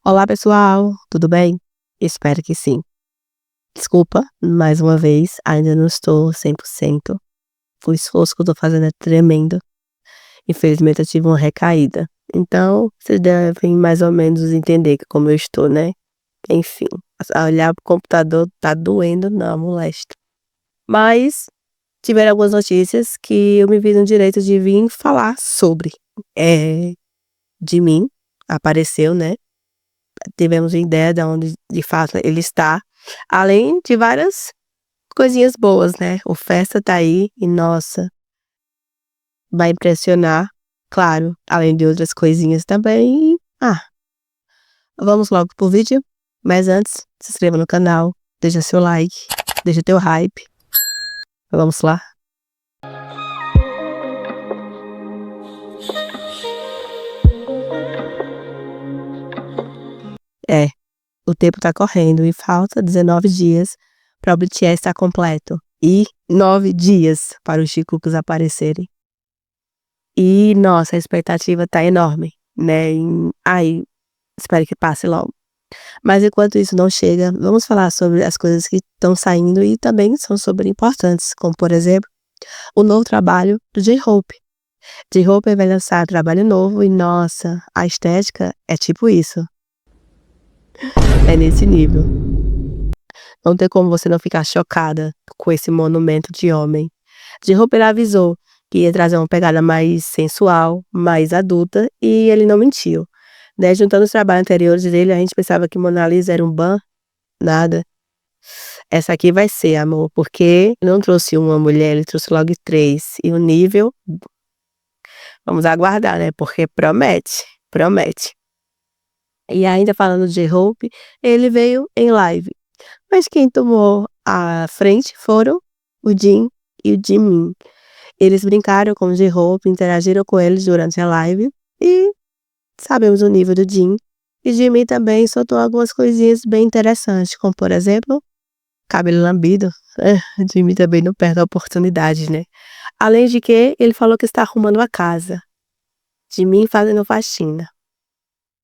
Olá pessoal, tudo bem? Espero que sim. Desculpa, mais uma vez, ainda não estou 100%. O esforço que eu tô fazendo é tremendo. Infelizmente eu tive uma recaída. Então, vocês devem mais ou menos entender que como eu estou, né? Enfim, a olhar pro computador tá doendo, não, molesta. Mas tiveram algumas notícias que eu me vi no direito de vir falar sobre. É, de mim, apareceu, né? Tivemos ideia de onde de fato ele está, além de várias coisinhas boas, né, o Festa tá aí e nossa, vai impressionar, claro, além de outras coisinhas também vamos logo pro vídeo, mas antes, se inscreva no canal, deixa seu like, deixa teu hype, vamos lá? É, o tempo tá correndo e falta 19 dias para o BTS estar completo e 9 dias para os Jungkooks aparecerem. E, nossa, a expectativa tá enorme, né, espero que passe logo. Mas enquanto isso não chega, vamos falar sobre as coisas que estão saindo e também são super importantes, como por exemplo, o novo trabalho do J-Hope. J-Hope vai lançar trabalho novo e, nossa, a estética é tipo isso, é nesse nível. Não tem como você não ficar chocada com esse monumento de homem. J-Hope ele avisou que ia trazer uma pegada mais sensual, mais adulta, e ele não mentiu, né, juntando os trabalhos anteriores dele, a gente pensava que Mona Lisa era um ban, nada. Essa aqui vai ser, amor, porque não trouxe uma mulher, ele trouxe logo 3, e o nível, vamos aguardar, né, porque promete, promete. E ainda falando de J-Hope, ele veio em live, mas quem tomou a frente foram o Jin e o Jimin. Eles brincaram com o J-Hope, interagiram com eles durante a live e sabemos o nível do Jin. E Jimin também soltou algumas coisinhas bem interessantes, como por exemplo, cabelo lambido. Jimin também não perde a oportunidade, né. Além de que ele falou que está arrumando a casa. Jimin fazendo faxina.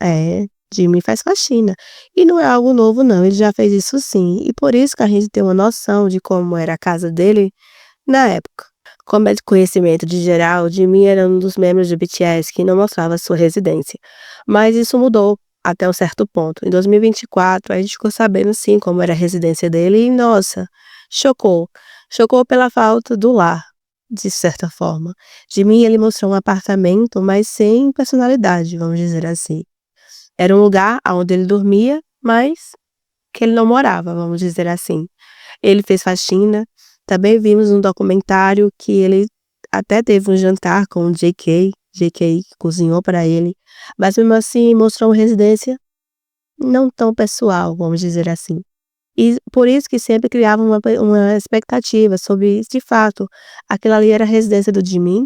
É, Jimin faz faxina. E não é algo novo não, ele já fez isso sim, e por isso que a gente tem uma noção de como era a casa dele na época. Como é de conhecimento de geral, Jimin era um dos membros do BTS que não mostrava sua residência, mas isso mudou até um certo ponto. Em 2024, a gente ficou sabendo sim como era a residência dele e nossa, chocou. Chocou pela falta do lar, de certa forma. Jimin ele mostrou um apartamento, mas sem personalidade, vamos dizer assim. Era um lugar aonde ele dormia, mas que ele não morava, vamos dizer assim. Ele fez faxina, também vimos no documentário que ele até teve um jantar com o JK cozinhou para ele, mas mesmo assim mostrou uma residência não tão pessoal, vamos dizer assim. E por isso que sempre criava uma expectativa sobre de fato, aquela ali era a residência do Jimin,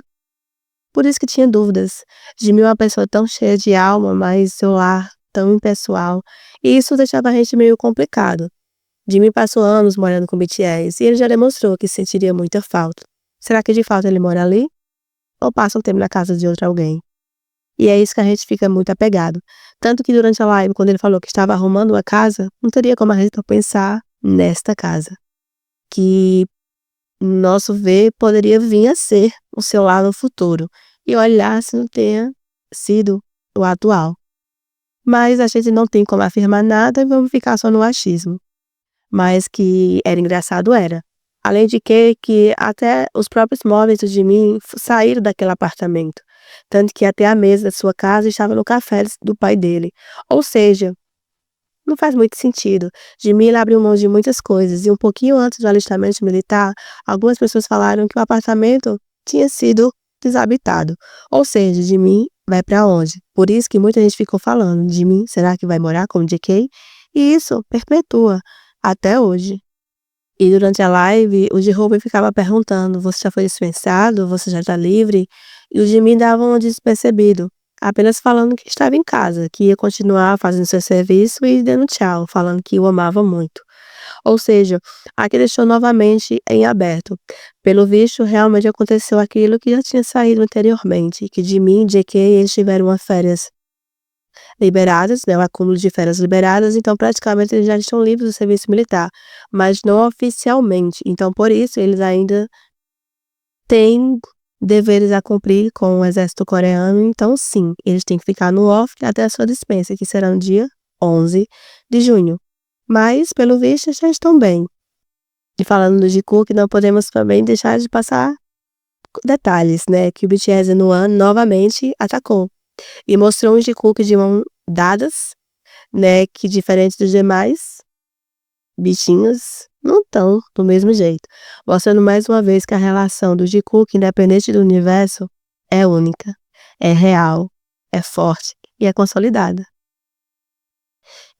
por isso que tinha dúvidas. Jimin é uma pessoa tão cheia de alma, mas seu lar tão impessoal, e isso deixava a gente meio complicado. Jimin passou anos morando com BTS e ele já demonstrou que sentiria muita falta. Será que de fato ele mora ali? Ou passa um tempo na casa de outro alguém? E é isso que a gente fica muito apegado. Tanto que durante a live, quando ele falou que estava arrumando uma casa, não teria como a gente não pensar nesta casa. Que, no nosso ver, poderia vir a ser o seu lar no futuro. E olhar se não tenha sido o atual. Mas a gente não tem como afirmar nada e vamos ficar só no achismo. Mas que era engraçado era. Além de que até os próprios móveis do Jimin saíram daquele apartamento, tanto que até a mesa da sua casa estava no café do pai dele. Ou seja, não faz muito sentido. Jimin ele abriu mão de muitas coisas e um pouquinho antes do alistamento militar, algumas pessoas falaram que o apartamento tinha sido desabitado. Ou seja, Jimin vai para onde? Por isso que muita gente ficou falando, Jimin, será que vai morar com JK? E isso perpetua até hoje. E durante a live, o J-Hope ficava perguntando: "Você já foi dispensado? Você já está livre?" E o Jimin dava um despercebido, apenas falando que estava em casa, que ia continuar fazendo seu serviço e dando tchau, falando que o amava muito. Ou seja, aqui deixou novamente em aberto. Pelo visto, realmente aconteceu aquilo que já tinha saído anteriormente, que Jimin e JK eles tiveram uma férias liberadas, né, o acúmulo de férias liberadas, então praticamente eles já estão livres do serviço militar, mas não oficialmente. Então por isso eles ainda têm deveres a cumprir com o exército coreano, então sim, eles têm que ficar no off até a sua dispensa, que será no dia 11 de junho. Mas, pelo visto, já estão bem. E falando do Jikook, não podemos também deixar de passar detalhes, né, que o BTS no ano novamente atacou e mostrou um Jikook de mãos dadas, né, que diferente dos demais bichinhos, não estão do mesmo jeito, mostrando mais uma vez que a relação do Jikook, independente do universo, é única, é real, é forte e é consolidada.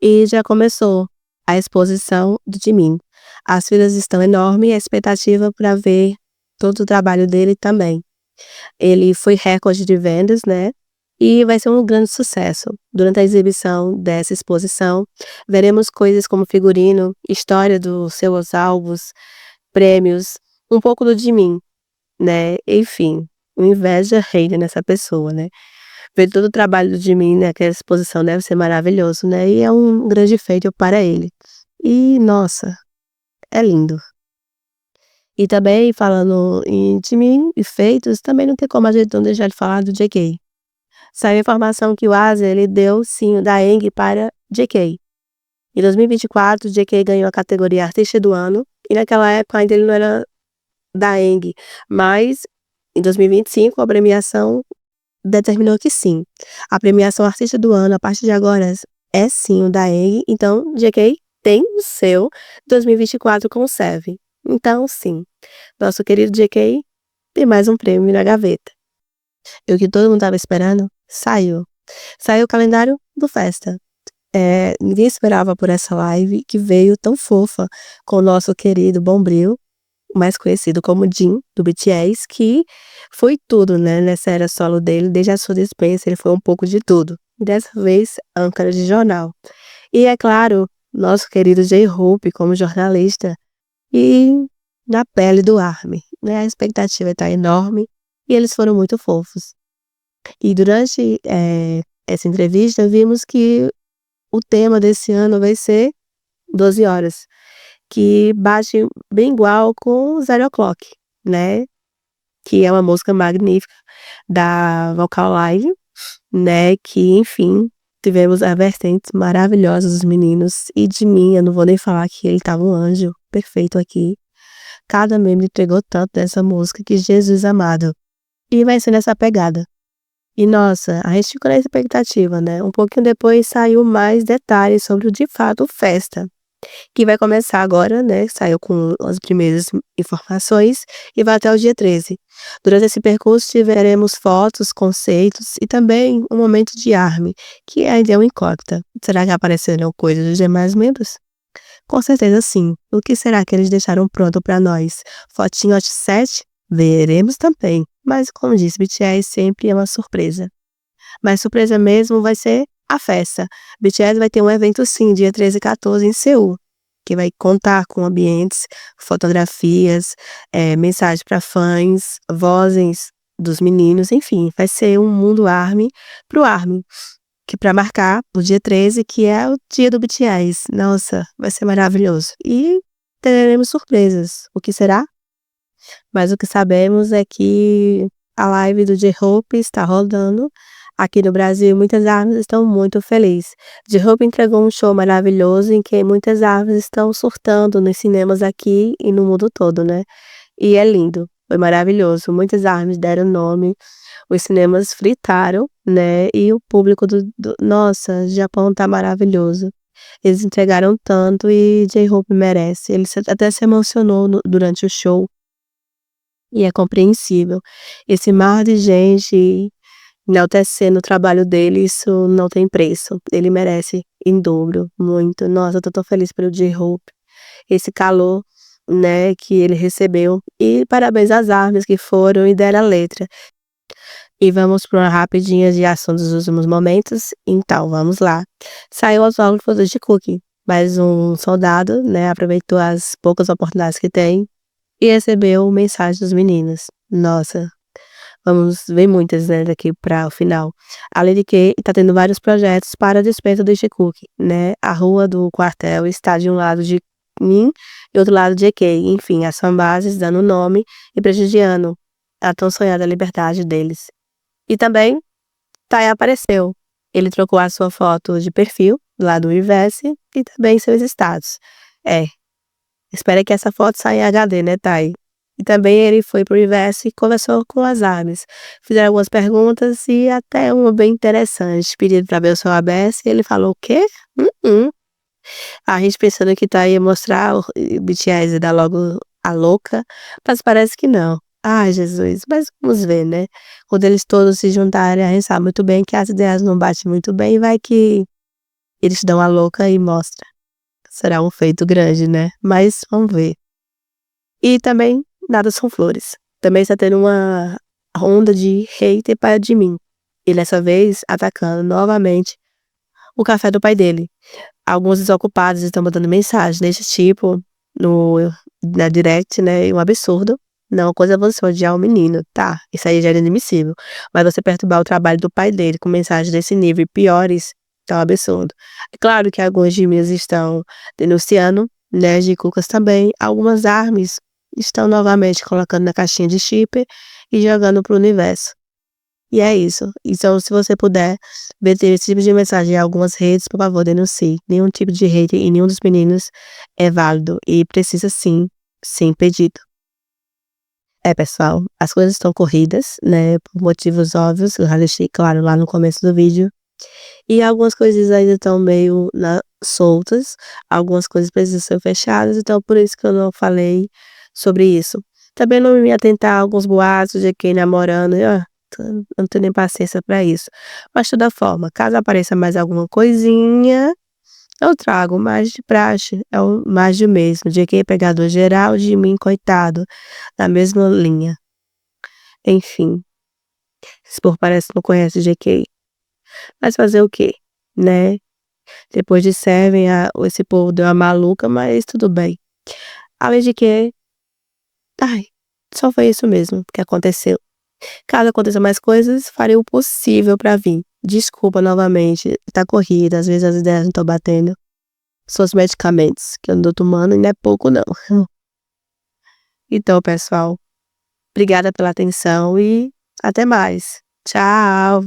E já começou a exposição do Jimin. As filas estão enormes e a expectativa para ver todo o trabalho dele também. Ele foi recorde de vendas, né? E vai ser um grande sucesso. Durante a exibição dessa exposição, veremos coisas como figurino, história dos seus álbuns, prêmios, um pouco do Jimin, né? Enfim, inveja reina nessa pessoa, né? Ver todo o trabalho do Jimin naquela exposição deve ser maravilhoso, né? E é um grande feito para ele. E, nossa, é lindo. E também, falando em Jimin e feitos, também não tem como a gente não deixar de falar do JK. Saiu a informação que o Asia, ele deu sim o Daeng para JK. Em 2024, JK ganhou a categoria Artista do Ano, e naquela época ainda ele não era Daeng, mas em 2025 a premiação determinou que sim. A premiação Artista do Ano, a partir de agora, é sim o Daeng, então JK tem o seu 2024 com o Seven. Então, sim, nosso querido JK tem mais um prêmio na gaveta. E o que todo mundo estava esperando, saiu. Saiu o calendário do Festa. Ninguém esperava por essa live que veio tão fofa com o nosso querido Bombril, mais conhecido como Jin, do BTS, que foi tudo, né, nessa era solo dele, desde a sua dispensa, ele foi um pouco de tudo. Dessa vez, âncora de jornal. E, é claro, nosso querido J-Hope como jornalista, e na pele do ARMY, né, a expectativa está enorme, e eles foram muito fofos. E durante essa entrevista, vimos que o tema desse ano vai ser 12 horas, que bate bem igual com Zero O'Clock, né? Que é uma música magnífica da Vocal Live, né? Que, enfim, tivemos a vertente maravilhosa dos meninos e de mim, eu não vou nem falar que ele tava um anjo perfeito aqui. Cada membro entregou tanto dessa música que Jesus amado. E vai ser nessa pegada. E nossa, a gente ficou na expectativa, né? Um pouquinho depois saiu mais detalhes sobre o de fato Festa, que vai começar agora, né? Saiu com as primeiras informações e vai até o dia 13. Durante esse percurso tiveremos fotos, conceitos e também um momento de ARMY, que ainda é uma incógnita. Será que aparecerão coisas dos demais membros? Com certeza sim. O que será que eles deixaram pronto para nós? Fotinho Hot 7? Veremos também. Mas, como disse, BTS sempre é uma surpresa. Mas surpresa mesmo vai ser a festa. BTS vai ter um evento sim, dia 13 e 14 em Seul, que vai contar com ambientes, fotografias, mensagens para fãs, vozes dos meninos, enfim, vai ser um mundo ARMY pro ARMY, que para marcar o dia 13, que é o dia do BTS. Nossa, vai ser maravilhoso. E teremos surpresas. O que será? Mas o que sabemos é que a live do J-Hope está rodando aqui no Brasil. Muitas árvores estão muito felizes. J-Hope entregou um show maravilhoso em que muitas árvores estão surtando nos cinemas aqui e no mundo todo, né? E é lindo, foi maravilhoso. Muitas árvores deram nome, os cinemas fritaram, né? E o público nossa, Japão tá maravilhoso. Eles entregaram tanto e J-Hope merece. Ele até se emocionou durante o show. E é compreensível. Esse mar de gente enaltecendo o trabalho dele, isso não tem preço. Ele merece em dobro, muito. Nossa, eu tô tão feliz pelo J-Hope. Esse calor, né, que ele recebeu. E parabéns às árvores que foram e deram a letra. E vamos para uma rapidinha de ação dos últimos momentos. Então, vamos lá. Saiu aos autógrafos de Cookie. Mais um soldado, né, aproveitou as poucas oportunidades que tem e recebeu mensagem dos meninos. Nossa, Vamos ver muitas, né, daqui para o final. Além de que está tendo vários projetos para a despensa do Ishikuki, né. A rua do quartel está de um lado de mim e outro lado de Ekei, enfim, as fanbases dando nome e prestigiando a tão sonhada liberdade deles. E também Tai apareceu. Ele trocou a sua foto de perfil, lá do Universe, e também seus status. É, espera que essa foto saia em HD, né, Tai? E também ele foi pro Universe e conversou com as ARMYs. Fizeram algumas perguntas e até uma bem interessante. Pedido pra ver o seu ABS e ele falou: "O quê? Mm-mm". A gente pensando que Tai ia mostrar o BTS ia dar logo a louca, mas parece que não. Ai, Jesus, mas vamos ver, né. Quando eles todos se juntarem, a gente sabe muito bem que as ideias não batem muito bem e vai que eles dão a louca e mostra. Será um feito grande, né, mas vamos ver. E também nada são flores. Também está tendo uma onda de hater para de mim, e dessa vez atacando novamente o café do pai dele. Alguns desocupados estão mandando mensagem desse tipo no na direct, né, e um absurdo. Não, uma coisa é você odiar o menino, tá, isso aí já é inadmissível, mas você perturbar o trabalho do pai dele com mensagens desse nível e piores, tá um absurdo. É claro que alguns de meus estão denunciando, né, de Cucas também, algumas ARMYs estão novamente colocando na caixinha de shipper e jogando para o universo. E é isso. Então, se você puder ver esse tipo de mensagem em algumas redes, por favor, denuncie. Nenhum tipo de hate em nenhum dos meninos é válido e precisa sim ser impedido. É, pessoal, as coisas estão corridas, né, por motivos óbvios, eu já deixei claro lá no começo do vídeo. E algumas coisas ainda estão meio soltas, algumas coisas precisam ser fechadas, então por isso que eu não falei sobre isso. Também não me atentar a alguns boatos de quem namorando, eu não tenho nem paciência para isso. Mas de toda forma, caso apareça mais alguma coisinha, eu trago mais de praxe, é o mais de mesmo, de quem pegador geral, de mim coitado, na mesma linha. Enfim, esse povo parece que não conhece GK, mas fazer o quê, né? Depois de Seven, esse povo deu uma maluca, mas tudo bem. Além de que, ai, só foi isso mesmo que aconteceu. Caso aconteça mais coisas, farei o possível pra vir. Desculpa novamente, tá corrida, às vezes as ideias não estão batendo. São os medicamentos que eu não tô tomando e não é pouco não. Então, pessoal, obrigada pela atenção e até mais. Tchau.